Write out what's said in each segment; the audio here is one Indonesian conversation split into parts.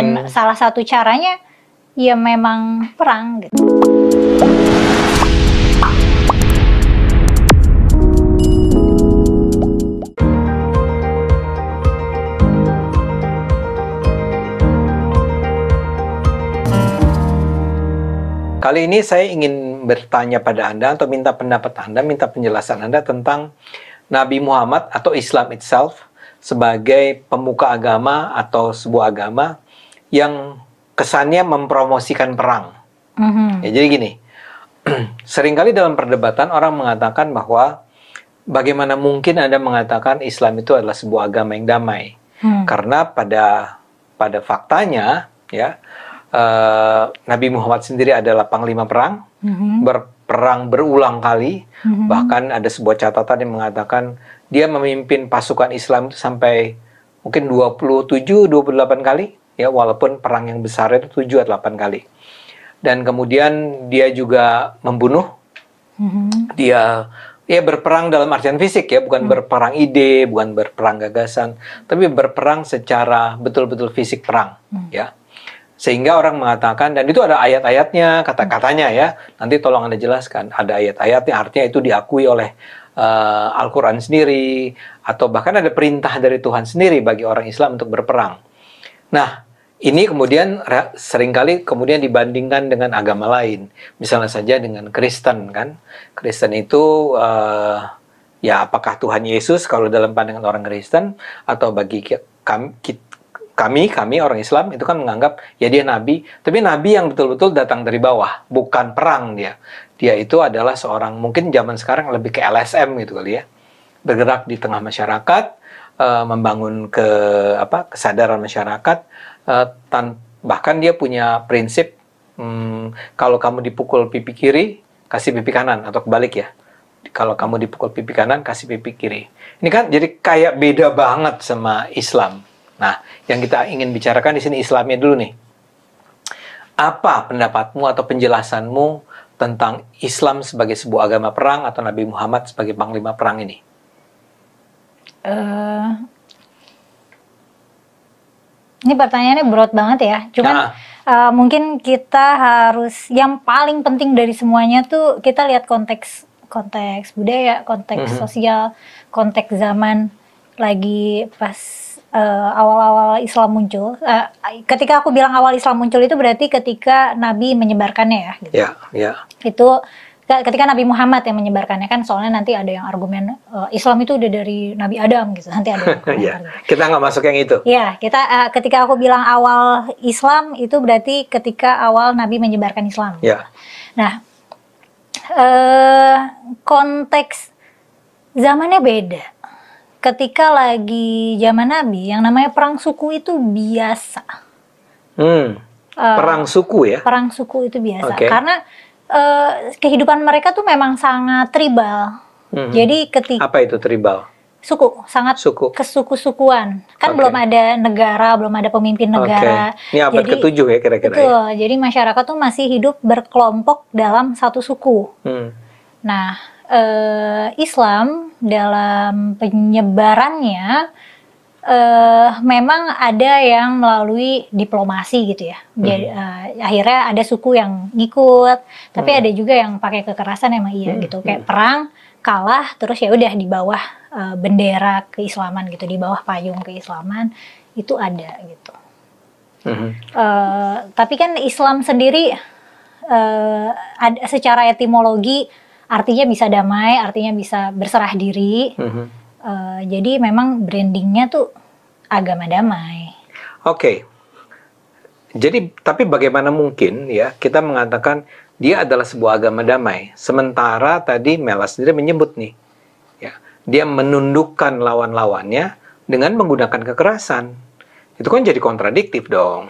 Dan salah satu caranya ya memang perang gitu. Kali ini saya ingin bertanya pada Anda atau minta pendapat Anda, minta penjelasan Anda tentang Nabi Muhammad atau Islam itself sebagai pemuka agama atau sebuah agama yang kesannya mempromosikan perang. Ya, jadi gini, seringkali dalam perdebatan orang mengatakan bahwa bagaimana mungkin Anda mengatakan Islam itu adalah sebuah agama yang damai? Karena pada faktanya, ya, Nabi Muhammad sendiri adalah panglima perang, berperang berulang kali, bahkan ada sebuah catatan yang mengatakan dia memimpin pasukan Islam itu sampai mungkin 27-28 kali, ya, walaupun perang yang besar itu 7-8 kali. Dan kemudian dia juga membunuh, dia berperang dalam artian fisik, ya, bukan berperang ide, bukan berperang gagasan, tapi berperang secara betul-betul fisik perang, ya. Sehingga orang mengatakan, dan itu ada ayat-ayatnya, kata-katanya, ya. Nanti tolong Anda jelaskan. Ada ayat-ayatnya, artinya itu diakui oleh Al-Quran sendiri, atau bahkan ada perintah dari Tuhan sendiri bagi orang Islam untuk berperang. Nah, ini kemudian seringkali kemudian dibandingkan dengan agama lain. Misalnya saja dengan Kristen, kan. Kristen itu, ya, apakah Tuhan Yesus kalau dalam pandangan orang Kristen, atau bagi kami orang Islam itu kan menganggap ya dia nabi, tapi nabi yang betul-betul datang dari bawah, bukan perang dia. Dia itu adalah seorang, mungkin zaman sekarang lebih ke LSM gitu kali, ya. Bergerak di tengah masyarakat, membangun kesadaran masyarakat, bahkan dia punya prinsip, kalau kamu dipukul pipi kiri, kasih pipi kanan, atau kebalik, ya. Kalau kamu dipukul pipi kanan, kasih pipi kiri. Ini kan jadi kayak beda banget sama Islam. Nah, yang kita ingin bicarakan di sini Islamnya dulu nih. Apa pendapatmu atau penjelasanmu tentang Islam sebagai sebuah agama perang atau Nabi Muhammad sebagai panglima perang ini? Ini pertanyaannya berat banget, ya. Cuman mungkin kita harus, yang paling penting dari semuanya tuh kita lihat konteks budaya, konteks sosial, konteks zaman lagi pas awal-awal Islam muncul. Ketika aku bilang awal Islam muncul itu berarti ketika Nabi menyebarkannya, ya. Gitu. Ya. Itu ketika Nabi Muhammad yang menyebarkannya, kan soalnya nanti ada yang argumen Islam itu udah dari Nabi Adam gitu. Nanti ada yang komentar. Gitu. Kita nggak masuk yang itu. Ya, ketika aku bilang awal Islam itu berarti ketika awal Nabi menyebarkan Islam. Ya. Nah, konteks zamannya beda. Ketika lagi zaman Nabi, yang namanya perang suku itu biasa. Perang suku, ya? Perang suku itu biasa. Okay. Karena kehidupan mereka tuh memang sangat tribal. Jadi ketika... Apa itu tribal? Suku, sangat kesuku-sukuan. Kan belum ada negara, belum ada pemimpin negara. Ini abad ke-7 ya kira-kira. Betul, ya? Jadi masyarakat tuh masih hidup berkelompok dalam satu suku. Nah, Islam dalam penyebarannya memang ada yang melalui diplomasi gitu, ya. Jadi akhirnya ada suku yang ngikut, tapi ada juga yang pakai kekerasan, emang iya gitu. Kayak perang kalah terus ya udah di bawah bendera keislaman gitu, di bawah payung keislaman itu ada gitu. Tapi kan Islam sendiri ada secara etimologi artinya bisa damai, artinya bisa berserah diri. Jadi memang brandingnya tuh agama damai. Oke. Jadi, tapi bagaimana mungkin, ya, kita mengatakan dia adalah sebuah agama damai. Sementara tadi Mela sendiri menyebut nih, ya, dia menundukkan lawan-lawannya dengan menggunakan kekerasan. Itu kan jadi kontradiktif dong.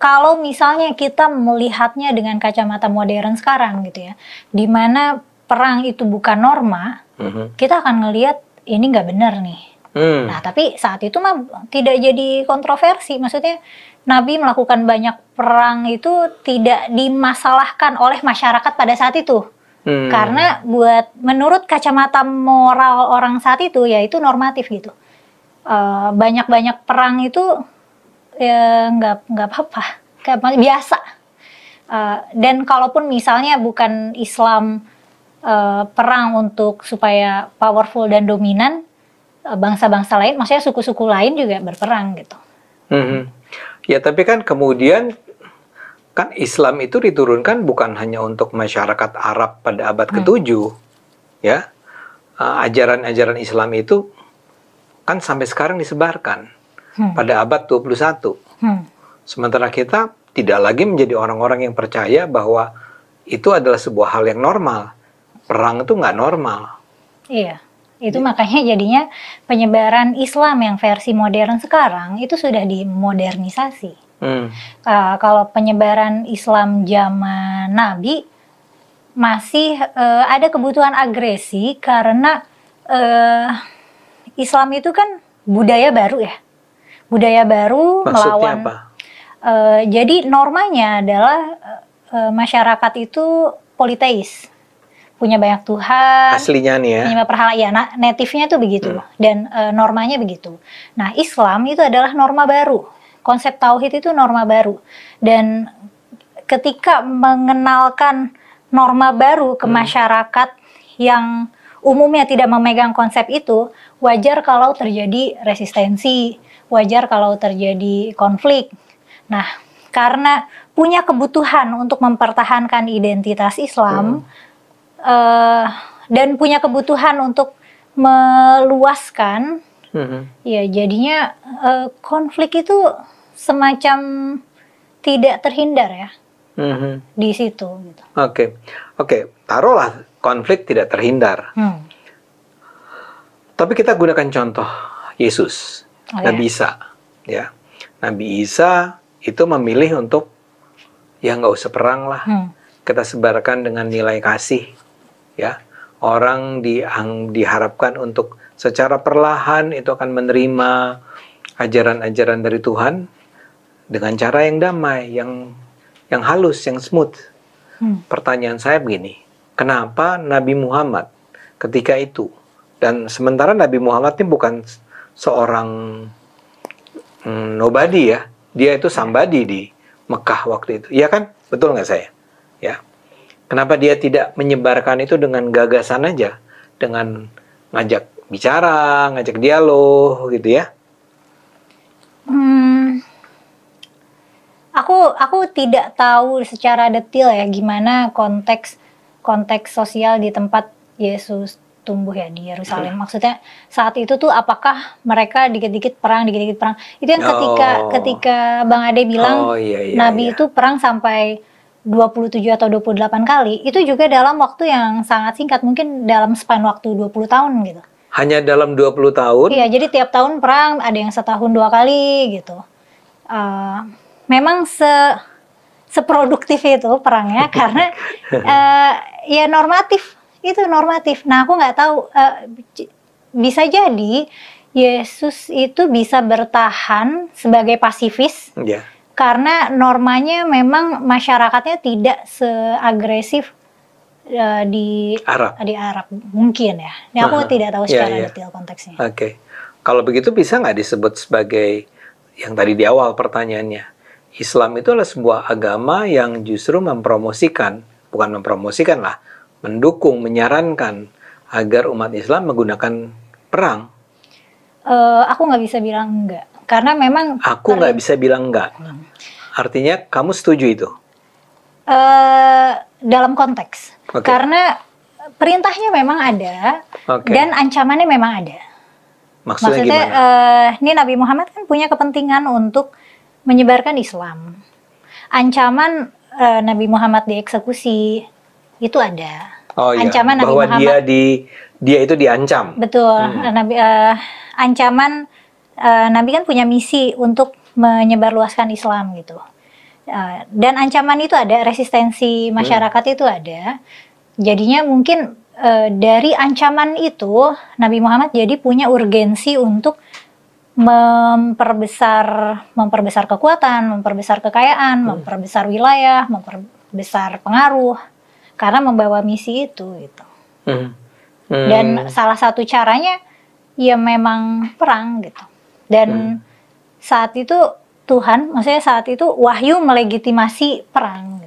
Kalau misalnya kita melihatnya dengan kacamata modern sekarang gitu, ya, di mana perang itu bukan norma, kita akan ngelihat ini nggak benar nih. Nah, tapi saat itu mah tidak jadi kontroversi. Maksudnya Nabi melakukan banyak perang itu tidak dimasalahkan oleh masyarakat pada saat itu. Karena menurut kacamata moral orang saat itu, ya itu normatif gitu. Banyak-banyak perang itu ya nggak apa-apa, biasa. Dan kalaupun misalnya bukan Islam perang untuk supaya powerful dan dominan, bangsa-bangsa lain, maksudnya suku-suku lain juga berperang gitu. Ya, tapi kan kemudian kan Islam itu diturunkan bukan hanya untuk masyarakat Arab pada abad ke-7, ya. Ajaran-ajaran Islam itu kan sampai sekarang disebarkan pada abad 21. Sementara kita tidak lagi menjadi orang-orang yang percaya bahwa itu adalah sebuah hal yang normal. Perang itu nggak normal. Iya, itu makanya jadinya penyebaran Islam yang versi modern sekarang itu sudah dimodernisasi. Kalau penyebaran Islam zaman Nabi masih ada kebutuhan agresi karena Islam itu kan budaya baru ya, budaya baru. Maksudnya melawan. Apa? Jadi normanya adalah masyarakat itu politeis, punya banyak Tuhan. Aslinya nih ya. Penyembah berhala, ya, native-nya tuh begitu, dan normanya begitu. Nah, Islam itu adalah norma baru. Konsep tauhid itu norma baru. Dan ketika mengenalkan norma baru ke masyarakat yang umumnya tidak memegang konsep itu, wajar kalau terjadi resistensi, wajar kalau terjadi konflik. Nah, karena punya kebutuhan untuk mempertahankan identitas Islam, dan punya kebutuhan untuk meluaskan, ya jadinya konflik itu semacam tidak terhindar ya di situ. Gitu. Oke, taruhlah konflik tidak terhindar. Tapi kita gunakan contoh Yesus, Nabi Isa, ya. Nabi Isa itu memilih untuk ya nggak usah perang lah, kita sebarkan dengan nilai kasih, ya. Orang diharapkan untuk secara perlahan itu akan menerima ajaran-ajaran dari Tuhan dengan cara yang damai, yang halus, yang smooth. Pertanyaan saya begini, kenapa Nabi Muhammad ketika itu, dan sementara Nabi Muhammad ini bukan seorang nobody ya, dia itu somebody di Mekah waktu itu, iya kan? Betul nggak saya? Ya. Kenapa dia tidak menyebarkan itu dengan gagasan aja, dengan ngajak bicara, ngajak dialog gitu ya? Aku tidak tahu secara detail ya gimana konteks sosial di tempat Yesus tumbuh ya di Yerusalem. Maksudnya saat itu tuh apakah mereka dikit-dikit perang. Itu yang ketika Bang Ade bilang Nabi itu perang sampai 27 atau 28 kali. Itu juga dalam waktu yang sangat singkat, mungkin dalam span waktu 20 tahun gitu. Hanya dalam 20 tahun? Iya, jadi tiap tahun perang, ada yang setahun 2 kali gitu. Memang seproduktif itu perangnya karena ya normatif. Nah, aku nggak tahu, bisa jadi Yesus itu bisa bertahan sebagai pasifis karena normanya memang masyarakatnya tidak seagresif di Arab mungkin ya. Ini aku tidak tahu secara detail konteksnya. Oke. Kalau begitu bisa nggak disebut sebagai yang tadi di awal pertanyaannya, Islam itu adalah sebuah agama yang justru mendukung, menyarankan agar umat Islam menggunakan perang? Aku nggak bisa bilang enggak, karena memang aku nggak bisa bilang enggak. Artinya kamu setuju itu? Dalam konteks, karena perintahnya memang ada dan ancamannya memang ada. Maksudnya gimana? Ini Nabi Muhammad kan punya kepentingan untuk menyebarkan Islam. Ancaman Nabi Muhammad dieksekusi itu ada. Ancaman Nabi bahwa Muhammad dia itu diancam. Betul. Ancaman Nabi kan punya misi untuk menyebarluaskan Islam gitu. Dan ancaman itu ada, resistensi masyarakat itu ada. Jadinya mungkin dari ancaman itu Nabi Muhammad jadi punya urgensi untuk memperbesar kekuatan, memperbesar kekayaan, memperbesar wilayah, memperbesar pengaruh karena membawa misi itu gitu. Dan salah satu caranya ya memang perang gitu. Dan saat itu Tuhan, maksudnya saat itu wahyu melegitimasi perang